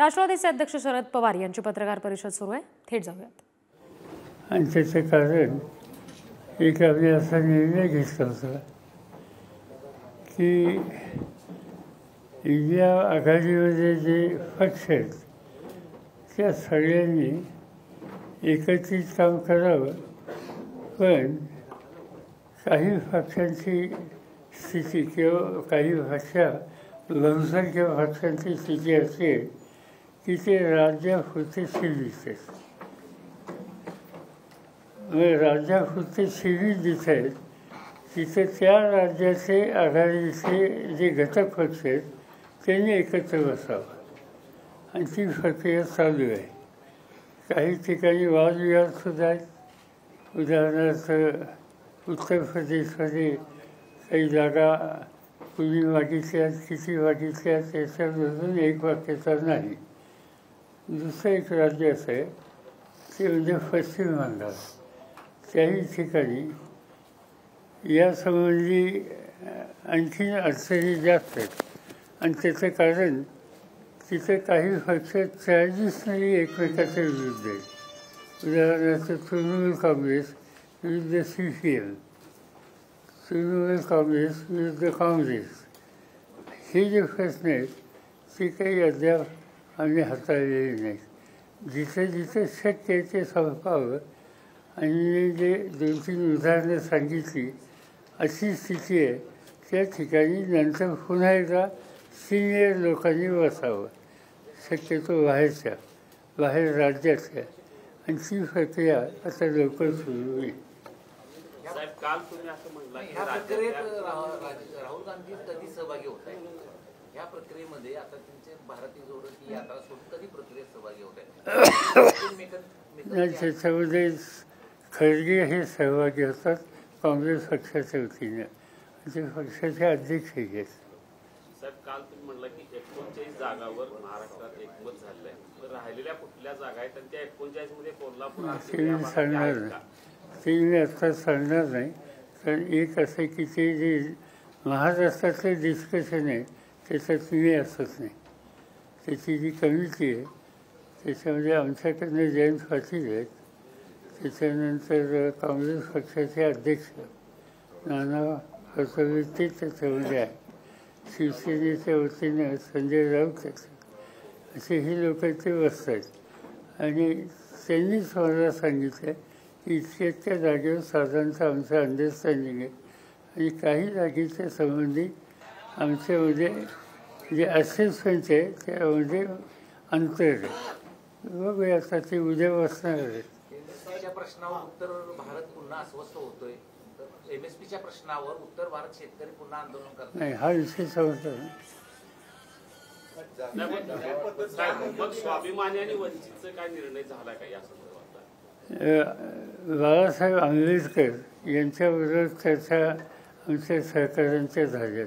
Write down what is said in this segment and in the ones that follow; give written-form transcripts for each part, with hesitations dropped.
राष्ट्रवादीचे अध्यक्ष शरद पवार यांची पत्रकार परिषद सुरू आहे, थेट जाऊयात. आणि त्याचं कारण एक आम्ही असा निर्णय घेतला होता की इंडिया आघाडीमध्ये जे पक्ष आहेत त्या सगळ्यांनी एकत्रित काम करावं, पण काही पक्षांची स्थिती किंवा काही बहुसंख्य पक्षांची स्थिती अशी आहे की ते राज्यापुरते सीमित आहेत. राज्यापुरते सीमित जिथे आहेत तिथे त्या राज्याचे आघाडीचे जे घटक पक्ष आहेत त्यांनी एकत्र बसावं आणि ती प्रक्रिया चालू आहे. काही ठिकाणी वादविवादसुद्धा आहेत. उदाहरणार्थ उत्तर प्रदेशमध्ये काही जागा कुणी मागितल्या, किती मागितल्या याच्यावरून एक वाक्यता नाही. दुसरं एक राज्य असं आहे ते म्हणजे पश्चिम बंगाल. त्याही ठिकाणी यासंबंधी आणखीन अडचणी जास्त आहेत आणि त्याचं कारण तिथे काही पक्ष ट्रॅडिशनली एकमेकाच्या विरुद्ध आहेत. उदाहरणार्थ तृणमूल काँग्रेस विरुद्ध CPM, तृणमूल काँग्रेस विरुद्ध काँग्रेस, हे जे प्रश्न आहेत ते काही अद्याप आम्ही हाताळलेले नाहीत. जिथे जिथे शक्य आहे ते संपावं आणि जे 2-3 उदाहरणं सांगितली अशी स्थिती आहे त्या ठिकाणी नंतर पुन्हा एकदा सिनियर लोकांनी बसावं, शक्यतो बाहेर राज्यातल्या, आणि ती प्रक्रिया आता लवकर सुरू होईल. काल तुम्ही असं म्हटलं की राहुल गांधी कधी सहभागी होत आहे या प्रक्रियेमध्ये? आता त्यांचे भारतीय जोडो यात्रा सोडून कधी प्रक्रियेत सहभागी होत आहे? त्याच्यामध्ये खरगे हे सहभागी होतात काँग्रेस पक्षाच्या वतीने, ते पक्षाचे अध्यक्ष आहेत. साहेब, काल तुम्ही म्हटलं की 39 जागावर महाराष्ट्रात एकमत झालेलं आहे, तर राहिलेल्या कुठल्या जागा आहेत आणि त्या 39 मध्ये कोल्हापूर सांगणार नाही, ते मी आता सांगणार नाही. कारण एक असं की ते जे महाराष्ट्रातलं डिस्कशन आहे त्याच्यात मी असत नाही. त्याची जी कमिटी आहे त्याच्यामध्ये आमच्याकडनं जयंत पाटील आहेत, त्याच्यानंतर काँग्रेस पक्षाचे अध्यक्ष नाना पटोले ते त्याच्यामध्ये आहे, शिवसेनेच्या वतीनं संजय राऊत आहेत, असे ही लोक ते बसतात. आणि त्यांनीच मला सांगितलं की इतक्या जागेवर साधारणतः आमचं अंडरस्टँडिंग आहे आणि काही जागेच्या संबंधी आमच्यामध्ये जे असेसमेंट आहे त्यामध्ये अंतर आहे. बघूया आता ते उद्या बसणार आहे. MSPच्या प्रश्नावर उत्तर भारत पुन्हा अस्वस्थ होतोय, तर MSPच्या प्रश्नावर उत्तर भारत शेतकरी पुन्हा आंदोलन करतात नाही, हा विषय समजतो ना. मग स्वाभिमानी आणि वंचितचा काय निर्णय झाला का या संदर्भात? बाळासाहेब आंबेडकर यांच्याबरोबर चर्चा आमच्या सहकाऱ्यांच्या झाल्यात.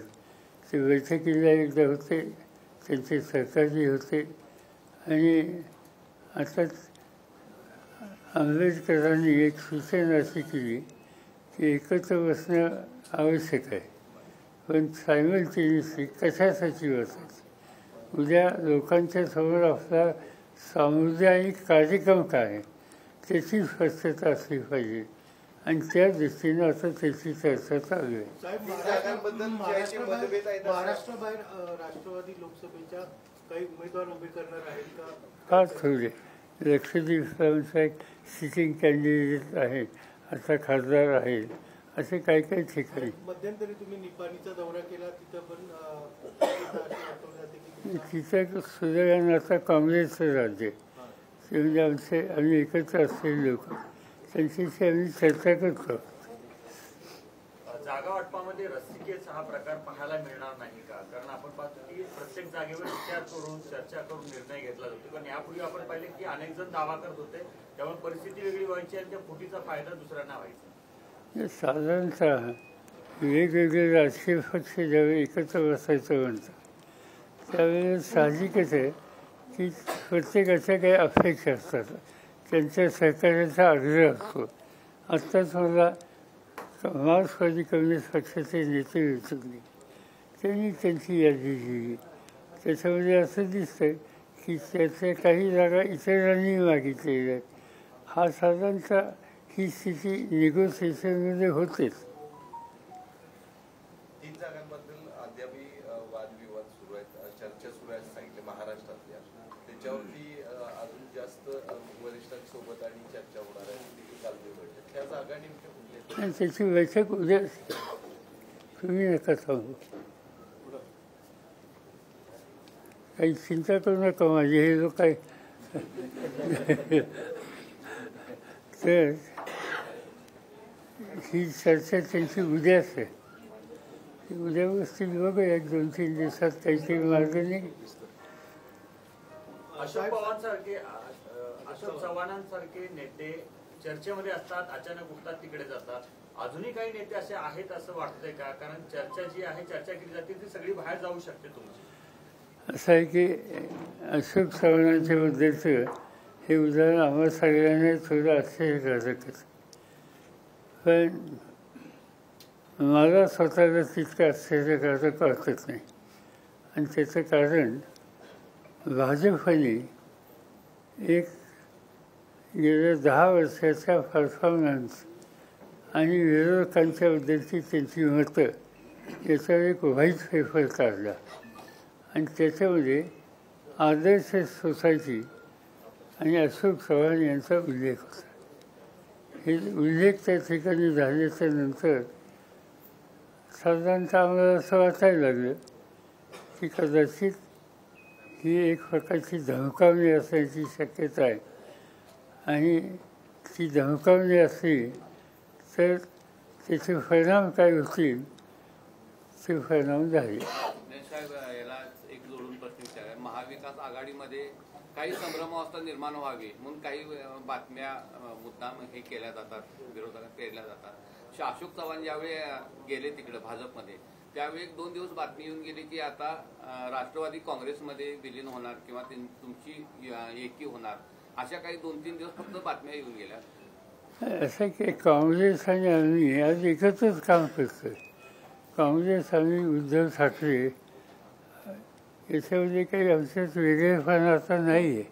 ते बैठकीला एकदा होते, त्यांचे सहकारी होते. आणि आता आंबेडकरांनी एक सूचना अशी केली की एकत्र बसणं आवश्यक आहे, पण सायमल्टेनियसली कशासाठी बसायचं? उद्या लोकांच्या समोर आपला सामुदायिक कार्यक्रम काय आहे त्याची स्पष्टता असली पाहिजे आणि त्या दृष्टीनं आता त्याची चर्चा चालू आहे. महाराष्ट्राबाहेर राष्ट्रवादी लोकसभेच्या काही उमेदवार उभे करणार आहेत का? फार थोडे. लक्षद्वीपचा एक सिटिंग कॅन्डिडेट आहे, आता खासदार आहे, असे काही काही ठिकाणी. मध्यंतरी तुम्ही निपाणीचा दौरा केला, तिथं पण तिथं सुदैवानं आता काँग्रेसचं राज्य आहे, ते म्हणजे आम्ही एकत्र असलेले लोक, त्यांच्याशी आम्ही चर्चा करतो. जागा वाटपामध्ये रस्सीकेस हा प्रकार पाहायला मिळणार नाही का? कारण आपण पाहतो की प्रत्येक जागेवर विचार करून चर्चा करून निर्णय घेतला जातो. पण यापूर्वी आपण पाहिले की अनेक जण दावा करत होते, त्यामुळे परिस्थिती वेगळी व्हायची आणि त्या फुटीचा फायदा दुसऱ्यांना व्हायचा. साधारणतः वेगवेगळे राजकीय पक्ष ज्यावेळी एकत्र बसायचं म्हणतात त्यावेळेस साहजिकच आहे की प्रत्येकाच्या काही अपेक्षा असतात, त्यांच्या सहकार्याचा आग्रह असतो. आत्ताच मला मार्क्सवादी कम्युनिस्ट पक्षाचे नेते विचारले, त्यांनी त्यांची यादी दिली. त्याच्यामध्ये असं दिसतंय की त्याच्या काही जागा इतरांनी मागितलेल्या आहेत. हा साधारणतः ही स्थिती निगोसिएशनमध्ये होतेच. 3 जागांबद्दल अद्यापही वादविवाद सुरू आहेत, चर्चा सुरू आहेत सांगितले महाराष्ट्रातल्या. त्याच्यावरती अजून जास्त वरिष्ठांसोबत आणि चर्चा होणार आहे ती चालू आहे. त्या जागा नेमक्या कुठल्या? आणि त्याची बैठक उद्या तुम्ही नका सांगू. काही चिंता करू नका माझी, हे लोक काय तर ही चर्चा त्यांची उद्याच आहे. उद्या बसतील बघूया 1-2-3 दिवसात काहीतरी मार्ग नाही. अशोक पवारांसारखे अशोक चव्हाणांसारखे नेते चर्चेमध्ये असतात, अचानक उठतात, तिकडे जातात. अजूनही काही नेते असे आहेत असं वाटतंय का? कारण चर्चा जी आहे, चर्चा केली जाते ती सगळी बाहेर जाऊ शकते तुमची. असं आहे की अशोक चव्हाणांच्या बद्दलचं हे उदाहरण आम्हाला सगळ्यांना थोडं आश्चर्यकारकच. पण मला स्वतःला तितकं आश्चर्यकारक वाटत नाही. आणि त्याचं कारण भाजपने एक गेल्या 10 वर्षाचा परफॉर्मन्स आणि विरोधकांच्या बद्दलची त्यांची मतं याच्यावर एक व्हाईट पेपर काढला. आणि त्याच्यामध्ये आदर्श सोसायटी आणि अशोक चव्हाण यांचा उल्लेख होता. हे उल्लेख त्या ठिकाणी झाल्याच्या नंतर साधारणतः आम्हाला असं वाटायला लागलं की कदाचित ही एक प्रकारची धमकावणी असण्याची शक्यता आहे. आणि ती धमकावणी असली तर त्याचे परिणाम काय होतील ते परिणाम झाले. साहेब, याला एक जोडून प्रश्न विचार आहे. महाविकास आघाडीमध्ये काही संभ्रमावस्था निर्माण व्हावी म्हणून काही बातम्या मुद्दाम हे केल्या जातात, विरोधात केल्या जातात. अशोक चव्हाण ज्यावेळी गेले तिकडे भाजपमध्ये, त्यावेळी 1-2 दिवस बातमी येऊन गेली की आता राष्ट्रवादी काँग्रेसमध्ये विलीन होणार किंवा तुमची एकी होणार, अशा काही 2-3 दिवस फक्त बातम्या येऊन गेल्या. असं की काँग्रेस आणि आम्ही आज एकत्रच काम करतो. काँग्रेस आणि उद्धव ठाकरे याच्यामध्ये काही आमच्यात वेगळेपणा आता नाही आहे.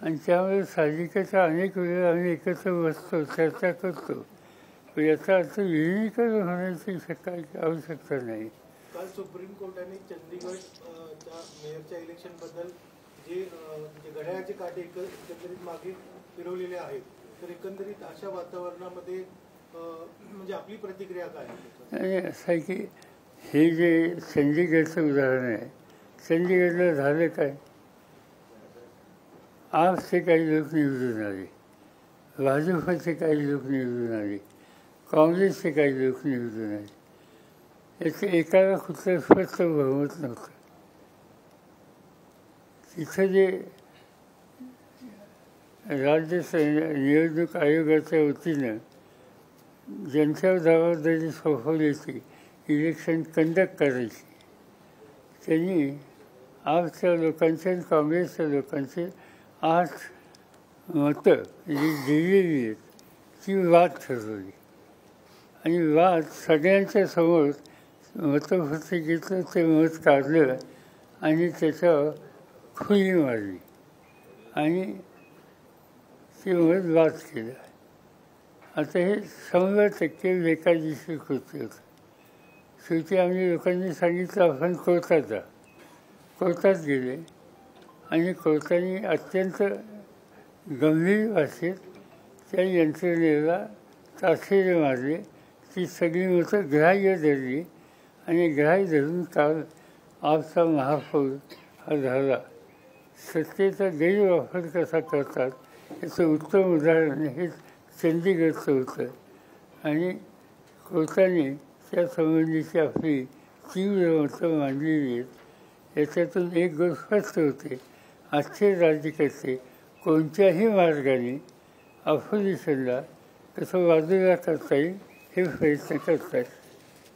आणि त्यामुळे साहजिकच अनेक वेळा आम्ही एकत्र बसतो, चर्चा करतो. पण याचा अर्थ विलीनीकरण होण्याची आवश्यकता नाही. काल सुप्रीम कोर्टाने चंदीगडच्या मेयरच्या इलेक्शनबद्दल जे घड्याळाचे काटे एकंदरीत मागे फिरवलेले आहेत, तर एकंदरीत अशा वातावरणामध्ये म्हणजे आपली प्रतिक्रिया काय आहे? आणि असं आहे की हे जे चंदीगडचं उदाहरण आहे, चंदीगडला झालं काय, आपचे काही लोक निवडून आले, भाजपचे काही लोक निवडून आले, काँग्रेसचे काही लोक निवडून आले. याचं एकाला कुठलं स्पष्ट बहुमत नव्हतं. तिथं जे राज्य निवडणूक आयोगाच्या वतीनं ज्यांच्यावर जबाबदारी सोपवल्याची इलेक्शन कंडक्ट करायची, त्यांनी आपच्या लोकांचे आणि काँग्रेसच्या लोकांचे 8 मतं जी दिलेली आहेत ती वाद ठरवली. आणि वाद सगळ्यांच्या समोर मतपत्र घेतलं, ते मत काढलं आणि त्याच्यावर खुली मारली आणि ते मत बाद केलं. आता हे 100% बेकायदेशीर कृत्य होतं. शेवटी आम्ही लोकांनी सांगितलं आपण कोर्टात जा. कोर्टात गेले आणि कोर्टाने अत्यंत गंभीर भाषेत त्या यंत्रणेला ताशेरे मारले. ती सगळी मतं ग्राह्य धरली आणि ग्राह्य धरून काल आपचा महापौर हा झाला. सत्तेचा गैरवापर कसा करतात याचं उत्तम उदाहरण हे चंदीगडचं होतं. आणि कोर्टाने त्या संबंधीची आपली तीव्र मतं मांडलेली आहेत. याच्यातून एक गोष्ट स्पष्ट होते, आजचे राज्यकर्ते कोणत्याही मार्गाने अपोजिशनला कसं बाजूला करता येईल हे प्रयत्न करतात.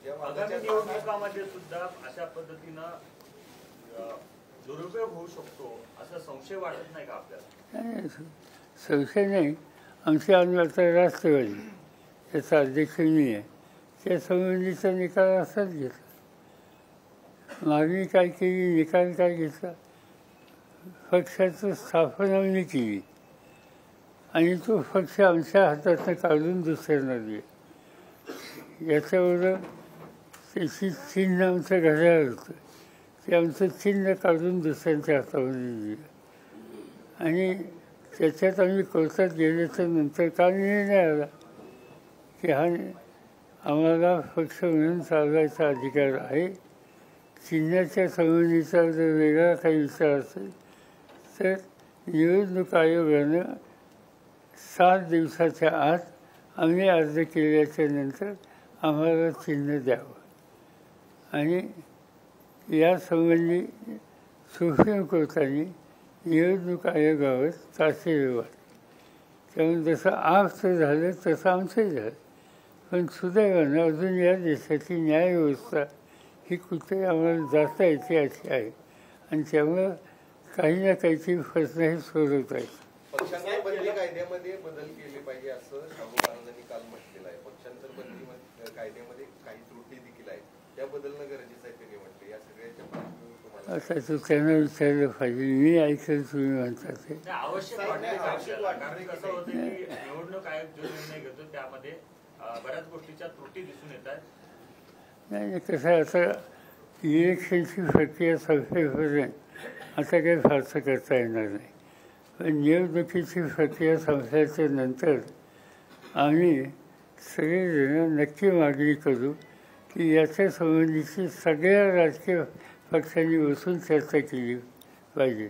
आगामी निवडणुकामध्ये सुद्धा अशा पद्धतीनं दुरुपयोग होऊ शकतो असा संशय वाटत नाही का आपल्याला? संशय नाही. आमच्या आता राष्ट्रवादी त्याचा अध्यक्ष मी आहे, त्या संबंधीचा निकाल असाच घेतला. मागणी काय केली, निकाल काय घेतला, पक्षाचं स्थापना मी केली आणि तो पक्ष आमच्या हातातनं काढून दुसऱ्यांना दिला. याच्यावर त्याची चिन्ह आमचं घड्याळ होतं, ते आमचं चिन्ह काढून दुसऱ्यांच्या हातामध्ये दिलं आणि त्याच्यात आम्ही कोर्टात गेल्याच्या नंतर का निर्णय आला की हा आम्हाला पक्ष म्हणून चालवायचा अधिकार आहे. चिन्हाच्या संबंधीचा जर वेगळा काही विचार असेल तर निवडणूक आयोगानं 7 दिवसाच्या आत आम्ही अर्ज केल्याच्या नंतर आम्हाला चिन्ह द्यावं आणि यासंबंधी सुप्रीम कोर्टाने निवडणूक आयोगावर ताशेरे वाढले. त्यामुळे जसं आमचं झालं तसं आमचंही झालं. पण सुदैवानं अजून या देशाची न्यायव्यवस्था ही कुठे आम्हाला जाता येते अशी आहे आणि त्यामुळं काही ना काहीची प्रश्न हे सोडवता येतं. पक्षांतर बंदी कायद्यामध्ये बदल केले पाहिजे असं शाहू महाराजांनी काल म्हटलेलं आहे. पक्षांतर बंदी कायद्यामध्ये काही त्रुटी देखील आहेत, त्या बदलणं गरजेचं आहे त्यांनी म्हटलं. या सगळ्याच्या पार्श्वभूमीवर तुम्हाला आता तू त्यांना विचारलं पाहिजे, मी ऐकलं तुम्ही म्हणता ते. नाही, आवश्यक वाटते का आपल्याला? कारण कसं होतं की निवडणूक आयोग जो निर्णय घेतो त्यामध्ये बऱ्याच गोष्टीच्या त्रुटी दिसून येतात. नाही कसं आहे, आता इलेक्शनची प्रक्रिया संपेपर्यंत आता काही फारसं करता येणार नाही. पण निवडणुकीची प्रक्रिया संपल्याच्या नंतर आम्ही सगळेजण नक्की मागणी करू की याच्या संबंधीची सगळ्या राजकीय पक्षांनी बसून चर्चा केली पाहिजे.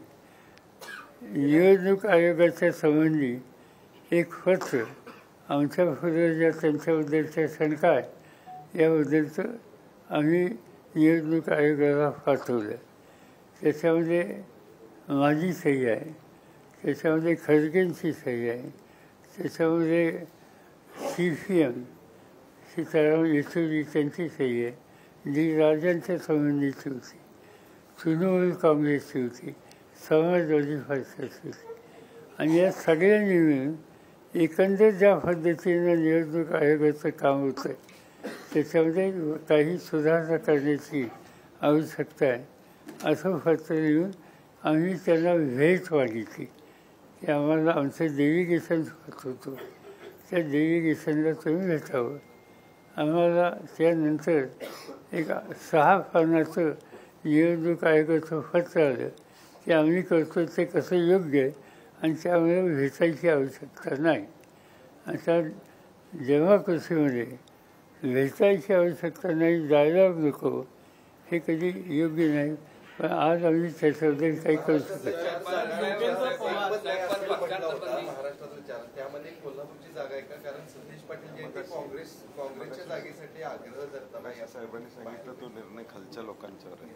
निवडणूक आयोगाच्या संबंधी एक पत्र आमच्या पुढे ज्या त्यांच्याबद्दलच्या शंका आहे याबद्दलचं आम्ही निवडणूक आयोगाला पाठवलं. त्याच्यामध्ये माझी सही आहे, त्याच्यामध्ये खडगेंची सही आहे, त्याच्यामध्ये CPM सीताराम येचुरी त्यांची सही आहे, डी राजांच्या संबंधीची होती, तृणमूल काँग्रेसची होती, समाजवादी पक्षाची होती आणि या सगळ्यांनी मिळून एकंदर ज्या पद्धतीनं निवडणूक आयोगाचं काम होतं त्याच्यामध्ये काही सुधारणा करण्याची आवश्यकता आहे असं पत्र लिहून आम्ही त्यांना भेट मागितली की आम्हाला आमचं डेलिगेशन होतो, त्या डेलिगेशनला तुम्ही भेटावं. आम्हाला त्यानंतर एक 6 पानाचं निवडणूक आयोगाचं पत्र आलं की आम्ही करतो ते कसं योग्य आहे आणि त्यामुळे भेटायची आवश्यकता नाही. आता डेमोक्रेसीमध्ये भेटायची आवश्यकता नाही, डायलॉग नको, हे कधी योग्य नाही. पण आज आम्ही त्याच्याबद्दल काही करू शकत नाही. महाराष्ट्रातलं चार त्यामध्ये कोल्हापूरची जागा आहे का? कारण सतीश पाटील जे ते काँग्रेसच्या जागेसाठी आग्रह धरताना या साहेबांनी सांगितलं तो निर्णय खालच्या लोकांच्यावर आहे.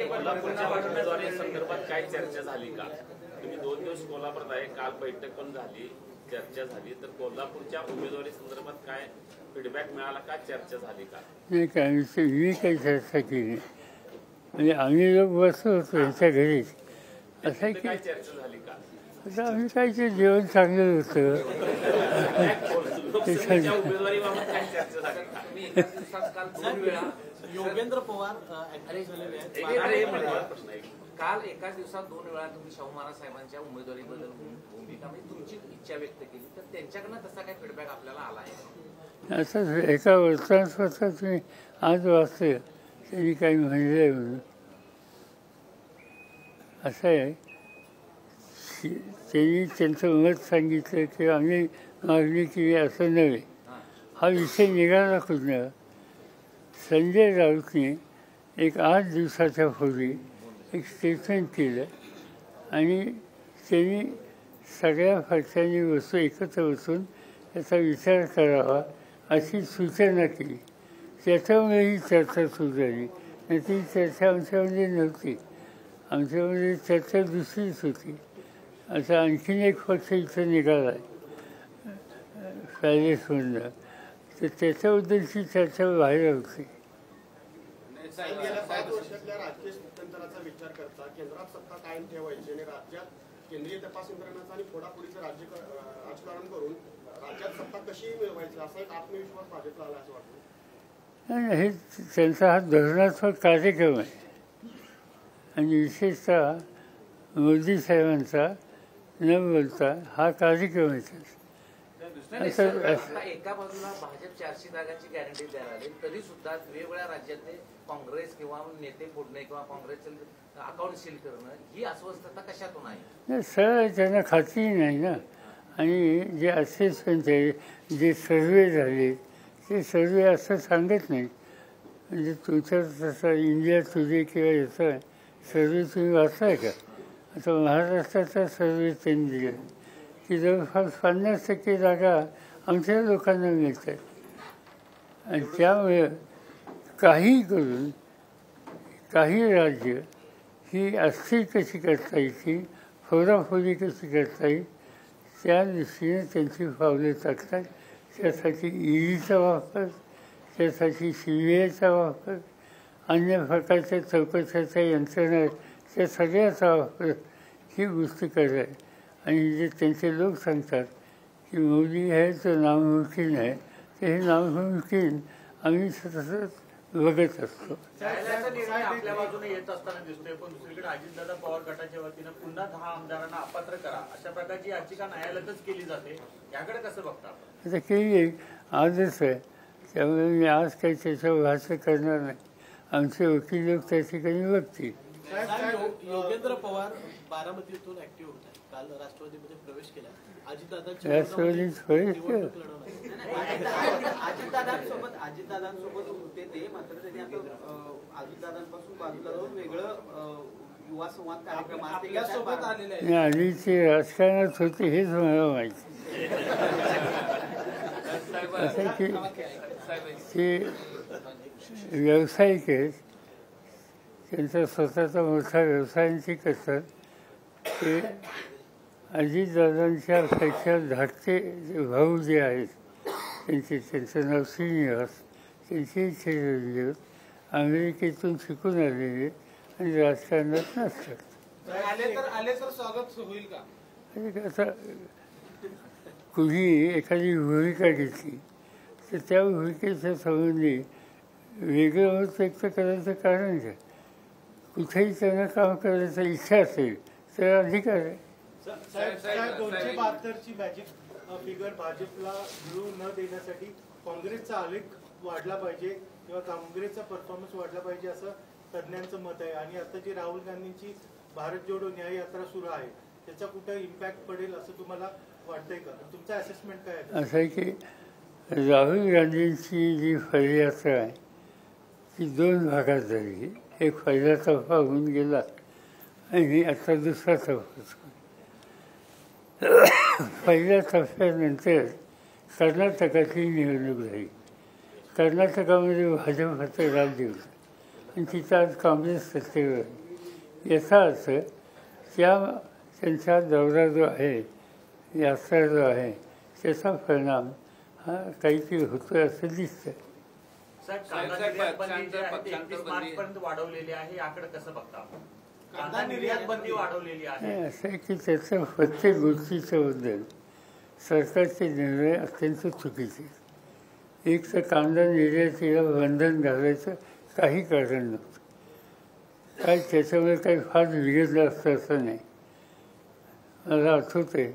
कोल्हापूरच्या उमेदवारी संदर्भात काय चर्चा झाली का? तुम्ही 2 दिवस कोल्हापूरात आहे, काल बैठक पण झाली, चर्चा झाली, तर कोल्हापूरच्या उमेदवारी संदर्भात काय फीडबॅक मिळाला का, चर्चा झाली का? नाही काय मी काही चर्चा केली म्हणजे आम्ही लोक बसलो होतो ह्याच्या घरी असं की काय चर्चा झाली का? आता आम्ही काय ते जेवण चांगलं होतं लोकसभेच्या उमेदवारीबाबत काय चर्चा झाली का? मी एकाच दिवसात काल 2 वेळा योगेंद्र पवार ऍक्टिव्ह झालेले आहेत. प्रश्न आहे. काल एकाच दिवसात 2 वेळा तुम्ही शाहू महाराज साहेबांच्या उमेदवारीबद्दल भूमिका म्हणजे तुमची इच्छा व्यक्त केली, तर त्यांच्याकडनं तसा काय फीडबॅक आपल्याला आला आहे? असं एका वर्तमानपत्रात तुम्ही आज वाचलं त्यांनी काही म्हणलं आहे म्हणून. असं आहे त्यांनी त्यांचं मत सांगितलं की आम्ही मागणी केली असं नव्हे. हा विषय निघाला कुठनं? संजय राऊतने एक 8 दिवसाच्या पूर्वी एक स्टेटमेंट केलं आणि त्यांनी सगळ्या पक्षांनी एकत्र बसून याचा विचार करावा अशी सूचना केली. त्याच्यामुळे ही चर्चा सुरू झाली. आणि ती चर्चा आमच्यामध्ये नव्हती, आमच्यामध्ये चर्चा दुसरीच होती. आता आणखीन एक पक्ष इथं निघाला आहे पॅलेसमधनं, तर त्याच्याबद्दलची चर्चा बाहेर होती. गेल्या 5 वर्षातल्या राजकीय स्थित्यंतराचा विचार करता केंद्रात सत्ता कायम ठेवायची आणि राज्यात केंद्रीय तपास यंत्रणाचं आणि फोडाफोडीचं राजकारण करून राज्यात सत्ता कशी मिळवायची असा एक आत्मविश्वास भाजपला आला असं वाटतं? नाही, हे त्यांचा हा धोरणात्मक कार्यक्रम आहे. आणि विशेषतः मोदी साहेबांचा न बोलता हा कार्यक्रम आहे. आता एका बाजूला भाजप 400 जागांची गॅरंटी द्यायला आली, तरी सुद्धा वेगवेगळ्या राज्यातले काँग्रेस किंवा नेते फोडणे किंवा काँग्रेसचे अकाउंट सील करणं ही अस्वस्थता कशातून आहे? सरळ त्यांना खात्री नाही ना. आणि जे असेसमेंट आहे, जे सर्वे झाले ते सर्वे असं सांगत नाही. म्हणजे तुमचं तसं इंडिया टुडे किंवा याचा सर्वे तुम्ही वाचलाय का? आता महाराष्ट्राचा सर्वे त्यांनी दिला की जवळपास 50% जागा आमच्या लोकांना मिळतात. आणि त्यामुळे काही करून काही राज्य ही अस्थिर कशी करता येईल, फोडाफोडी कशी करता येईल, त्या दृष्टीने त्यांची पावले टाकतात. त्यासाठी ईडीचा वापर, त्यासाठी CBIचा वापर, अन्य प्रकारच्या चौकशाच्या यंत्रणा, त्या सगळ्याचा वापर ही गोष्टी करतात. आणि जे त्यांचे लोक सांगतात की मोदी आहे तो नामुमकिन आहे, ते हे नामुमकिन आम्ही तसंच बघत असतो. न्यायालयाचा निर्णय आपल्या बाजूने येत असताना दिसतोय, पण दुसरीकडे अजितदादा पवार गटाच्या वतीनं पुन्हा 10 आमदारांना अपात्र करा अशा प्रकारची याचिका न्यायालयातच केली जाते. याकडे कसं बघता? आता केली आजच आहे, त्यामुळे मी आज काही त्याच्यावर भाष्य करणार नाही. आमचे वकील लोक त्या ठिकाणी बघतील. योगेंद्र पवार बारामतीतून ऍक्टिव्ह होत आहे. काल राष्ट्रवादीमध्ये प्रवेश केला. राष्ट्रवादीत प्रवेश केला. अजितदादांसोबत होते ते, मात्र त्यांनी आता अजितदादांपासून बाजूला जाऊन वेगळं युवा संवाद कार्यक्रम आधीचे राजकारणात होते हेच मला माहिती. असं की ते व्यावसायिक आहेत, त्यांचा स्वतःचा मोठा व्यवसायांची करतात. ते अजितदादांच्या पेक्षा धाकटे भाऊ जे आहेत त्यांचं नाव श्रीनिवास, त्यांचे इच्छे अमेरिकेतून शिकून आलेले आणि राजकारणात नसतात. आले तर स्वागत होईल का? आता कुणी एखादी भूमिका घेतली तर त्या भूमिकेच्या संबंधी वेगळं होत व्यक्त करायचं कारण काय? कुठेही त्यांना काम करायची इच्छा असेल तर अधिकार आहे. 272ची मॅजिक फिगर भाजपला मिळू न देण्यासाठी काँग्रेसचा आलेख वाढला पाहिजे किंवा काँग्रेसचा परफॉर्मन्स वाढला पाहिजे असं तज्ज्ञांचं मत आहे. आणि आता जी राहुल गांधींची भारत जोडो न्याय यात्रा सुरू आहे त्याचा कुठे इम्पॅक्ट पडेल असं तुम्हाला वाटतंय का? तुमचं असेसमेंट काय आहे? असं आहे की राहुल गांधींची जी पदयात्रा आहे ती 2 भागात झाली. एक पहिला टप्पा होऊन गेला आणि आता दुसरा टप्पा. पहिल्या टप्प्यानंतर कर्नाटकाची निवडणूक झाली. कर्नाटकामध्ये भाजपचं राज्य होतं आणि तिथं आज काँग्रेस सत्तेवर आहे. याचा अर्थ त्यांचा दौरा जो आहे, यात्रा जो आहे, त्याचा परिणाम हा काहीतरी होतोय असं दिसतंय. वाढवलेली आहे, याकडे कसं बघता? कांदा निर्यात बंदी वाढवलेली आहे. असं आहे की त्याचं प्रत्येक गोष्टीच्या बद्दल सरकारचे निर्णय अत्यंत चुकीचे. एक तर कांदा निर्यातीला बंधन घालायचं काही कारण नव्हतं. काय त्याच्यामुळे काही फार बिघडलं असतं असं नाही. मला आठवतं आहे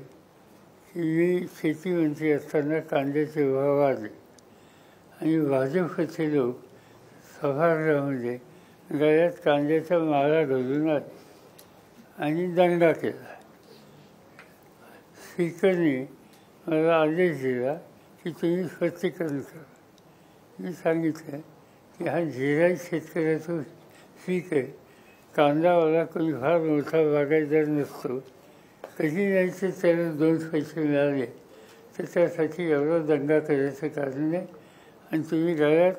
की मी शेतीमंत्री असताना कांद्याचे भाव वाढले आणि भाजपचे लोक सभागृहामध्ये गळ्यात कांद्याच्या माळा घालून आले आणि दंगा केला. स्पीकरने मला आदेश दिला की तुम्ही स्पष्टीकरण करा. मी सांगितलं की हा जिरायत शेतकऱ्याचा पीक आहे. कांदावाला कोणी फार मोठा बागायतदार नसतो. कधी नाही तर त्याला 2 पैसे मिळाले तर त्यासाठी एवढा दंगा करायचं कारण नाही. आणि तुम्ही गळ्यात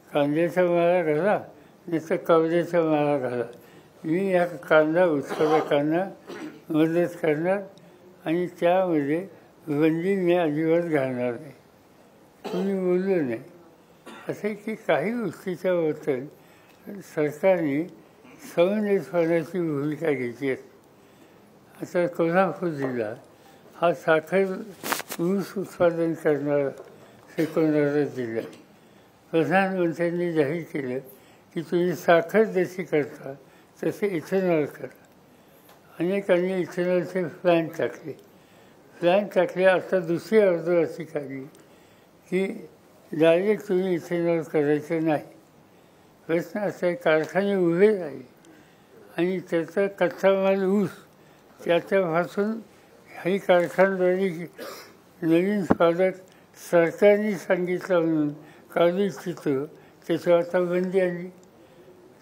कांद्याच्या माळा घाला नुसतं कवड्याच्या माळा घाला. मी या कांदा उत्पादकांना मदत करणार आणि त्यामध्ये बंदी मी अजिबात घालणार नाही. तुम्ही बोललो नाही. असं की काही गोष्टीच्या बद्दल सरकारने संवेदनशीलपणाची भूमिका घेतली आहे. आता कोल्हापूर जिल्हा हा साखर ऊस उत्पादन करणारा शिकवणारा जिल्हा आहे. प्रधानमंत्र्यांनी जाहीर केलं की तुम्ही साखर जशी करता तसे इथेनॉल करा. अनेकांनी इथेनॉलचे प्लॅन टाकले. आता दुसरी ऑर्डर अशी काढली की डायरेक्ट तुम्ही इथेनॉल करायचं नाही. प्रश्न असा आहे, कारखाने उभे राहिले आणि त्याचा कच्चा माल ऊस त्याच्यापासून ही कारखानदारी नवीन प्रॉडक्ट सरकारने सांगितलं म्हणून काढू इच्छितो, त्याच्यावर आता बंदी आली.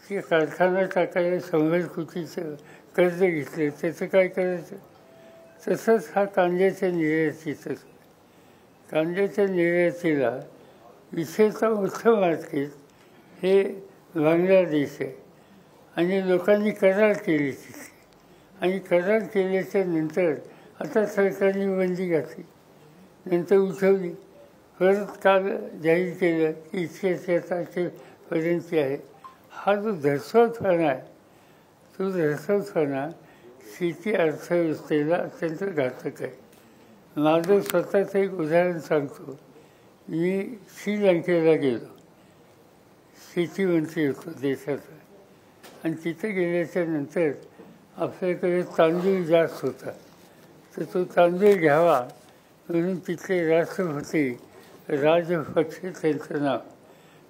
की कारखाना टाकायला 100 कोटीचं कर्ज घेतलं, त्याचं काय करायचं. तसंच हा कांद्याच्या निर्यातीचं. कांद्याच्या निर्यातीला विशेषतः मोठं मार्केट हे बांगलादेश आहे आणि लोकांनी करार केली तिथे. आणि करार केल्याच्या नंतर आता सरकारने बंदी घातली, नंतर उठवली, परत काल जाहीर केलं की इतक्या तारखेपर्यंत आहे. हा जो धर्सवतपणा आहे, तो धर्सवतपणा शेती अर्थव्यवस्थेला अत्यंत घातक आहे. माझं स्वतःचं एक उदाहरण सांगतो. मी श्रीलंकेला गेलो, शेतीमंत्री होतो देशाचा, आणि तिथे गेल्याच्या नंतर आपल्याकडे तांदूळ जास्त होता, तर तो तांदूळ घ्यावा म्हणून तिथले राष्ट्रपती राजपक्षे, त्यांचं नाव,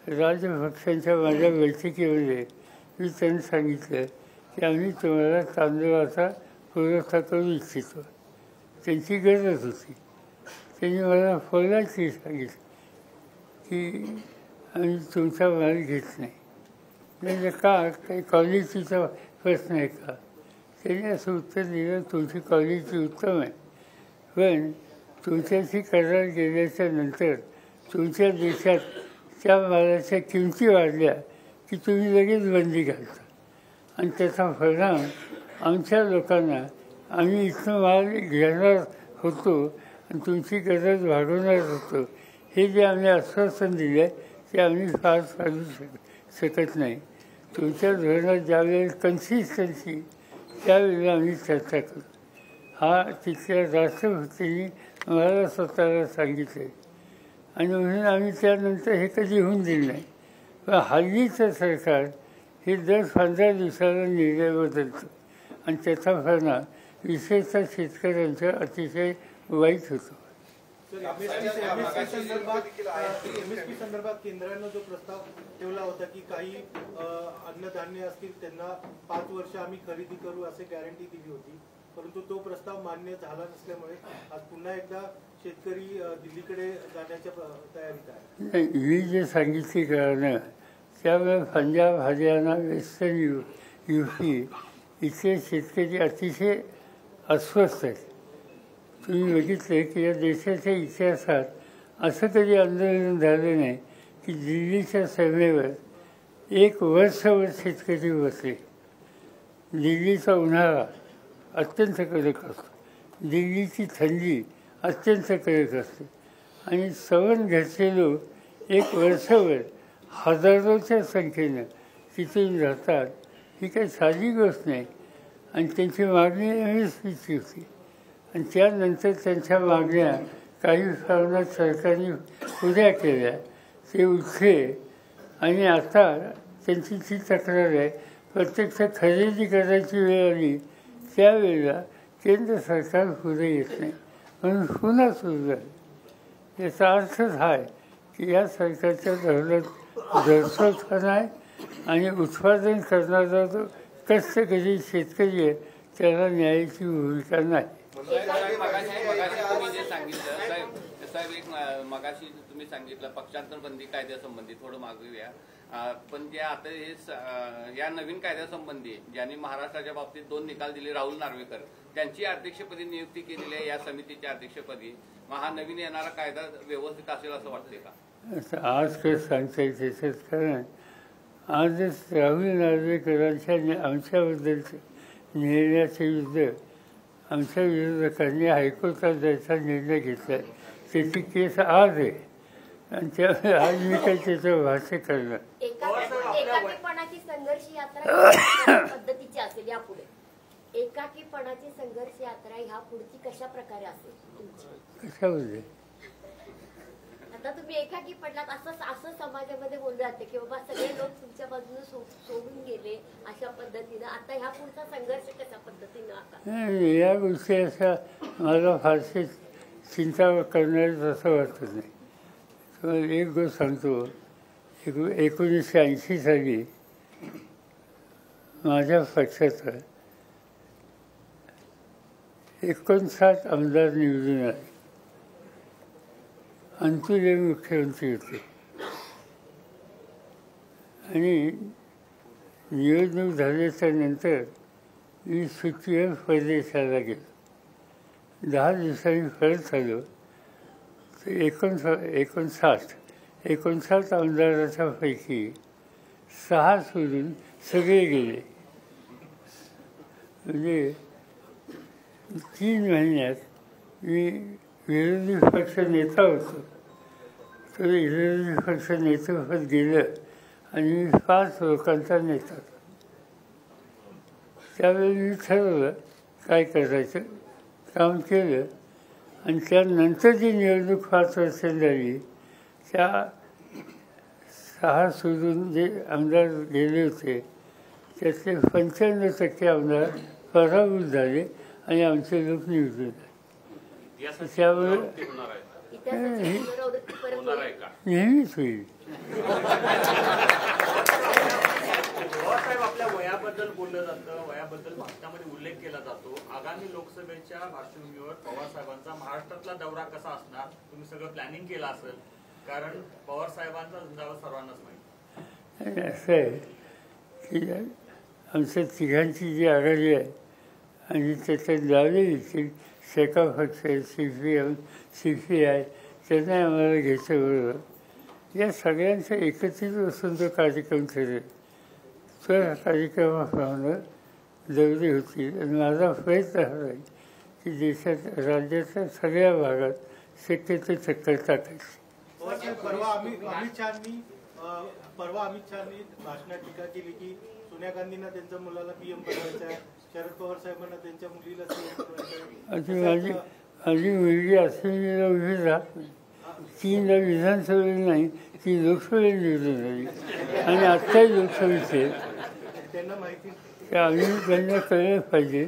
राजपक्षांच्या माझ्या बैठकीमध्ये मी त्यांनी सांगितलं की आम्ही तुम्हाला तांदूळाचा पुरवठा करू इच्छितो. त्यांची गरज होती. त्यांनी मला पोलायची सांगितलं की आम्ही तुमचा माल घेत नाही. म्हणजे का, काही क्वालिटीचा प्रश्न आहे का. त्यांनी असं उत्तर दिलं, तुमची क्वालिटी उत्तम आहे, पण तुमच्याशी करार गेल्याच्या नंतर तुमच्या देशात त्या मालाच्या किमती वाढल्या की तुम्ही लगेच बंदी घालता. आणि त्याचा परिणाम आमच्या लोकांना, आम्ही इथं माल घेणार होतो आणि तुमची गरज भागवणार होतो, हे जे आम्ही आश्वासन दिलं ते आम्ही फार चालू शकत नाही. तुमच्या धोरणात ज्यावेळेस कन्सिस्टन्सी, त्यावेळेला आम्ही चर्चा करू. हा तिथल्या राष्ट्रपतींनी मला स्वतःला सांगितलं आणि म्हणून आम्ही त्यानंतर हे कधी होऊन दिलं नाही. पण हल्लीचं सरकार हे दर 15 दिवसाला निर्णय बदलतं आणि त्याचा परिणाम विशेषतः शेतकऱ्यांचा अतिशय वाईट होतो. MSP संदर्भात केंद्रानं जो प्रस्ताव ठेवला होता की काही अन्नधान्य असतील त्यांना 5 वर्ष आम्ही खरेदी करू असे गॅरंटी दिली होती, परंतु तो प्रस्ताव मान्य झाला नसल्यामुळे आज पुन्हा एकदा शेतकरी दिल्लीकडे जाण्याच्या तयारीत आहे. मी जे सांगितले कारण त्यामुळे पंजाब, हरियाणा, वेस्टर्न UP इथले शेतकरी अतिशय अस्वस्थ आहेत. तुम्ही बघितले की या देशाच्या इतिहासात असं कधी आंदोलन झालं नाही की दिल्लीच्या सीमेवर 1 वर्षभर शेतकरी बसले. दिल्लीचा उन्हाळा अत्यंत कडक असतो, दिल्लीची थंडी अत्यंत कडक असते आणि सवण घरचे लोक 1 वर्षभर हजारोच्या संख्येनं तिथून राहतात. ही काही साधी गोष्ट नाही. आणि त्यांची मागणी MSPची होती आणि त्यानंतर त्यांच्या मागण्या काही प्रमाणात सरकारने पुऱ्या केल्या, ते उठले आणि आता त्यांची ती तक्रार आहे, प्रत्यक्ष खरेदी करायची वेळ आली त्यावेळेला केंद्र सरकार पुढे येत नाही म्हणून पुन्हा सुरू झाली. याचा अर्थच हा आहे की या सरकारच्या धोरणात दर्शवता आहे आणि उत्पादन करणारा जो कष्टकरी शेतकरी आहे त्याला न्यायाची भूमिका नाही. तुम्ही जे सांगितलं साहेब एक मगाशी तुम्ही सांगितलं पक्षांतर बंदी कायद्यासंबंधी थोडं मागूया. पण जे आता हे या नवीन कायद्यासंबंधी ज्यांनी महाराष्ट्राच्या बाबतीत 2 निकाल दिले, राहुल नार्वेकर त्यांची अध्यक्षपदी नियुक्ती केलेली आहे या समितीच्या अध्यक्षपदी. हा नवीन येणारा कायदा व्यवस्थित असेल असं वाटते का? आज काय सांगता येते त्याच्यात, कारण आजच राहुल नार्वेकरांच्या आमच्याबद्दलचं निर्णयाचे युद्ध आमच्या विरोधकांनी हायकोर्टात जायचा निर्णय घेतला आहे. त्याची केस आज आहे आणि त्यामुळे आज मी काही त्याचं भाष्य करणार. एकाकीपणाची संघर्ष यात्रा पद्धतीची असेल यापुढे, एकाकीपणाची संघर्ष यात्रा ह्या पुढची कशा प्रकारे असेल तुमची? कशामध्ये? आता तुम्ही एकाकी पडलात असं असं समाजामध्ये बोललं जाते की बाबा सगळे लोक तुमच्या बाजूने सोडून गेले अशा पद्धतीनं. आता ह्या पुढचा संघर्ष कशा पद्धतीनं आता? या गोष्टी अशा मला फारशी चिंता करणारच असं वाटत नाही. तर एक गोष्ट सांगतो, 1980 साली माझ्या पक्षाचा 59 आमदार निवडून आले. अंतुले मुख्यमंत्री होते आणि निवडणूक झाल्याच्या नंतर मी सुट्टीवर परदेशाला गेलो. 10 दिवसांनी परत आलो तर 59 आमदाराच्या पैकी 6 सोडून सगळे गेले. म्हणजे 3 महिन्यात मी विरोधी पक्ष नेता होतो, तर विरोधी पक्ष नेतेपद गेलं आणि मी 5 लोकांचा नेता. त्यावेळी मी ठरवलं काय करायचं, काम केलं आणि त्यानंतर जी निवडणूक 5 वर्षांनी झाली त्या 6 सोडून जे आमदार गेले होते त्यातले 95% आमदार पराभूत झाले आणि आमचे लोक निवडून आले. त्यामुळे नेहमीच होईल. पवारसाहेब आपल्या वयाबद्दल बोललं जातं, वयाबद्दल भाषणामध्ये उल्लेख केला जातो. आगामी लोकसभेच्या पार्श्वभूमीवर पवारसाहेबांचा महाराष्ट्रातला दौरा कसा असणार तुम्ही सगळं प्लॅनिंग केलं असेल, कारण पवारसाहेबांचा झुंजावा सर्वांनाच माहिती. असं आहे की आमच्या तिघांची जी आघाडी आहे आणि त्याच्यात लावलेली शेका पक्ष आहे, CPI त्यांना आम्हाला घ्यायचं बरोबर या सगळ्यांचा एकत्रित बसून जो कार्यक्रम ठरेल तर कार्यक्रमाप्रमाणे दौरे होतील. आणि माझा प्रयत्न हा आहे की देशात राज्याच्या सगळ्या भागात शक्य ते चक्कर टाकायची. परवा अमित शहानी भाषणात टीका केली की सोनिया गांधींना त्यांच्या मुलाला PM बनवायचं आहे, शरद पवार साहेबांना त्यांच्या मुलीला CM बनवायचं आहे. माझी मुलगी असेंब्लीला उभी राहत नाही, 3दा विधानसभेला नाही ती लोकसभेला निवडून झाली आणि आत्ताही लोकसभेचे त्यांना माहिती आम्ही त्यांना कळलं पाहिजे.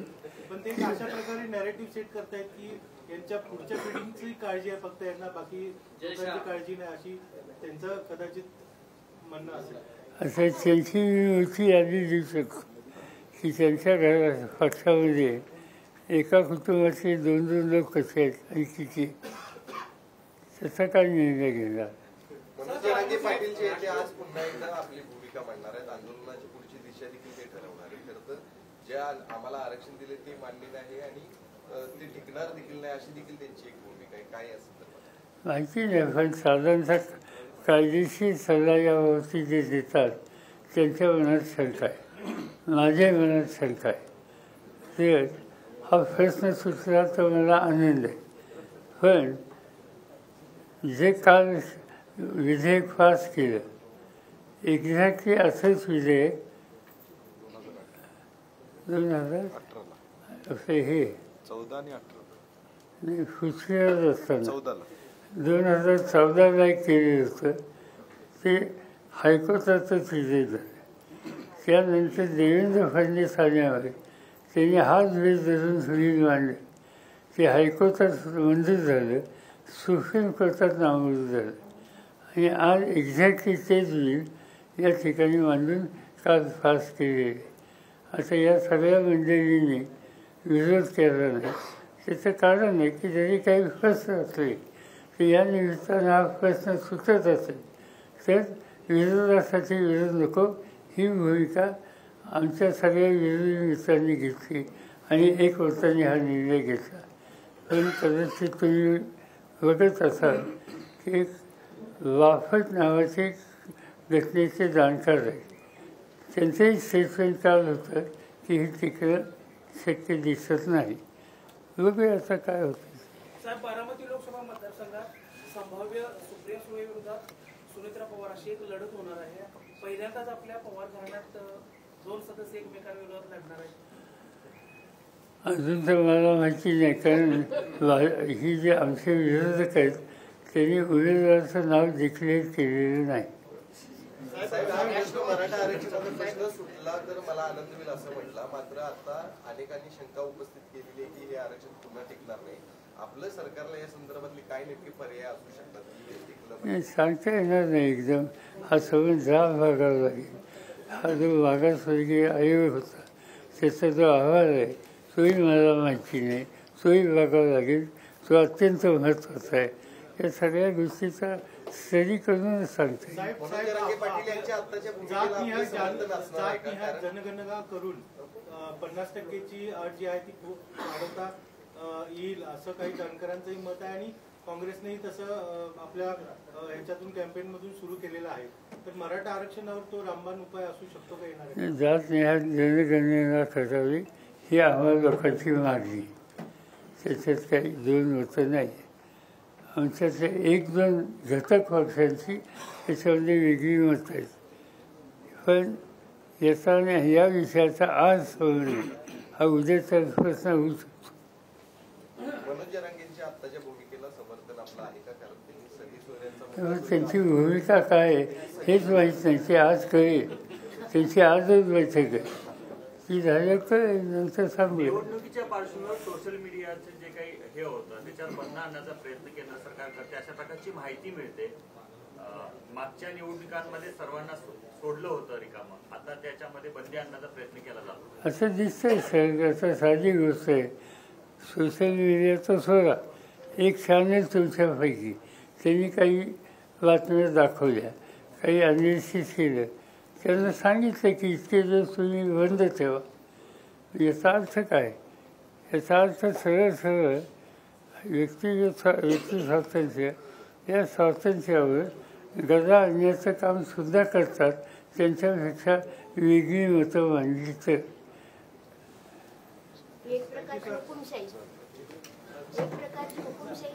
पण ते अशा प्रकारे नॅरेटिव्ह सेट करतायत की यांच्या पुढच्या पिढीची काळजी आहे फक्त, यांना बाकी लोकांची काळजी नाही अशी त्यांचं कदाचित म्हणणं असेल. असं त्यांची मोठी यादी देऊ शकतो की त्यांच्या घरात पक्षामध्ये एका कुटुंबाचे 2-2 लोक कसे आहेत आणि किती, त्याचा काय निर्णय घेणार. मनोज जरांगे पाटील जे ते आज पुन्हा एकदा आपली भूमिका मांडणार आहेत. आंदोलनाची पुढची दिशा देखील ते ठरवणार आहे. खरं तर जे आम्हाला आरक्षण दिले ते मान्य नाही आणि ते टिकणार देखील नाही अशी देखील त्यांची एक भूमिका आहे. काय असं माहिती नाही, पण साधारणतः कायदेशीर सल्ला याबाबतीत जे देतात त्यांच्या मनात शंका आहे, माझ्या मनात शंका आहे. ते हा प्रश्न सुचला तर मला आनंद आहे. पण जे काल विधेयक पास केलं एक्झॅक्टली असंच विधेयक 2000 हे 14 आणि 18 नाही खुशीवर असताना 14ला 2014ला केलेलं होतं ते हायकोर्टातच विजय झालं. त्यानंतर देवेंद्र फडणवीस आल्यामुळे त्यांनी हात बेस धरून सुनील मांडले, ते हायकोर्टात मंजूर झालं, सुप्रीम कोर्टात नामंजूर झालं आणि आज एक्झॅक्टली तेच बिल या ठिकाणी मांडून काल पास केलेले. आता या सगळ्या मंडळींनी विरोध केला नाही. त्याचं कारण आहे की जरी काही प्रश्न असले तर या निमित्तानं हा प्रश्न सुटत असेल तर विरोधासाठी विरोध नको ही भूमिका आमच्या सगळ्या विरोधी मित्रांनी घेतली आणि एकवटाने हा निर्णय घेतला. पण कदाचित तुम्ही बघत असाल की वाफट नावाचे घटनेचे जाणकार आहे, त्यांचंही स्टेटमेंट काल होतं की हे तिकडं शक्य दिसत नाही. बघूया आता काय होतं. साहेब, बारामती लोकसभा मतदारसंघात संभाव्य सुप्रिया सुळे विरोधात सुनेत्रा पवार अशी एक लढत होणार आहे. पहिल्यांदाच आपल्या पवार घराण्यात 2 सदस्य एकमेकांविरोधात लढणार आहेत. अजून तर मला माहिती नाही, कारण ही जे आमचे विरोधक आहेत त्यांनी उमेदवाराचं नाव डिक्लेअर केलेलं नाही. साहेब, हा प्रश्न मराठा आरक्षणाचा प्रश्न सुटला तर मला आनंद होईल असं म्हटलं. मात्र आता अनेकांनी शंका उपस्थित केलेली आहे की हे आरक्षण पुन्हा टिकणार नाही. आपलं सरकारला या संदर्भातले काय नेमके पर्याय असू शकतात की हे टिकलं पाहिजे? सांगता येणार नाही एकदम. हा संबंध जाब बघावा लागेल. हा जो मागासवर्गीय आयोग होता त्याचा जो अहवाल आहे तोही मला माहिती नाही, तोही बघावा लागेल. तो अत्यंत महत्त्वाचा आहे. या सगळ्या गोष्टीचा स्टडी करूनच सांगते. जनगणना करून 50%ची अट जी आहे ती वाढवता येईल असं काही जाणकारांचंही मत आहे आणि काँग्रेसनेही तसं आपल्या ह्याच्यातून कॅम्पेन मधून सुरू केलेलं आहे. तर मराठा आरक्षणावर तो रामबाण उपाय असू शकतो का येणार? जातनिहाय जनगणना करावी ही आम्हाला लोकांची मागणी. त्याच्यात काही दोन मतं नाही. आमच्यातल्या 1-2 घटक पक्षांची त्याच्यामध्ये वेगळी मतं आहेत. पण येताना या विषयाचा आज सोडणे हा उद्याचा प्रश्न होऊ शकतो. मनोज जरांगेंच्या आत्ताच्या भूमिकेला समर्थन आपलं आहे का? कारण त्यांनी सगळी सोयऱ्यांचा त्यांची भूमिका काय आहे हेच माहीत नाही. ते आज कळेल. त्यांची आजच बैठक आहे. ती झालं कळेल, नंतर सांगू. निवडणुकीच्या पार्श्वभूमीवर सोशल मीडियाचे जे काही हे होतं त्याच्यावर बंद आणण्याचा प्रयत्न केंद्र सरकार करते अशा प्रकारची माहिती मिळते. मागच्या निवडणुकांमध्ये सर्वांना सोडलं होतं रिकामं, आता त्याच्यामध्ये बंदी आणण्याचा प्रयत्न केला जातो असं दिसतंय सर. असं साधी गोष्ट आहे. सोशल मीडियाचा सोडा, एक चॅनल तुमच्यापैकी त्यांनी काही बातम्या दाखवल्या, काही अनालिसिस केलं, त्यांना सांगितलं की इतके दिवस तुम्ही बंद ठेवा. याचा अर्थ काय? याचा अर्थ सरळ व्यक्ती स्वातंत्र्य या स्वातंत्र्यावर गदा आणण्याचं कामसुद्धा करतात. त्यांच्यापेक्षा वेगळी मतं मांडली तर एक प्रकारची हुकुमशाही. एक प्रकारची हुकुमशाही.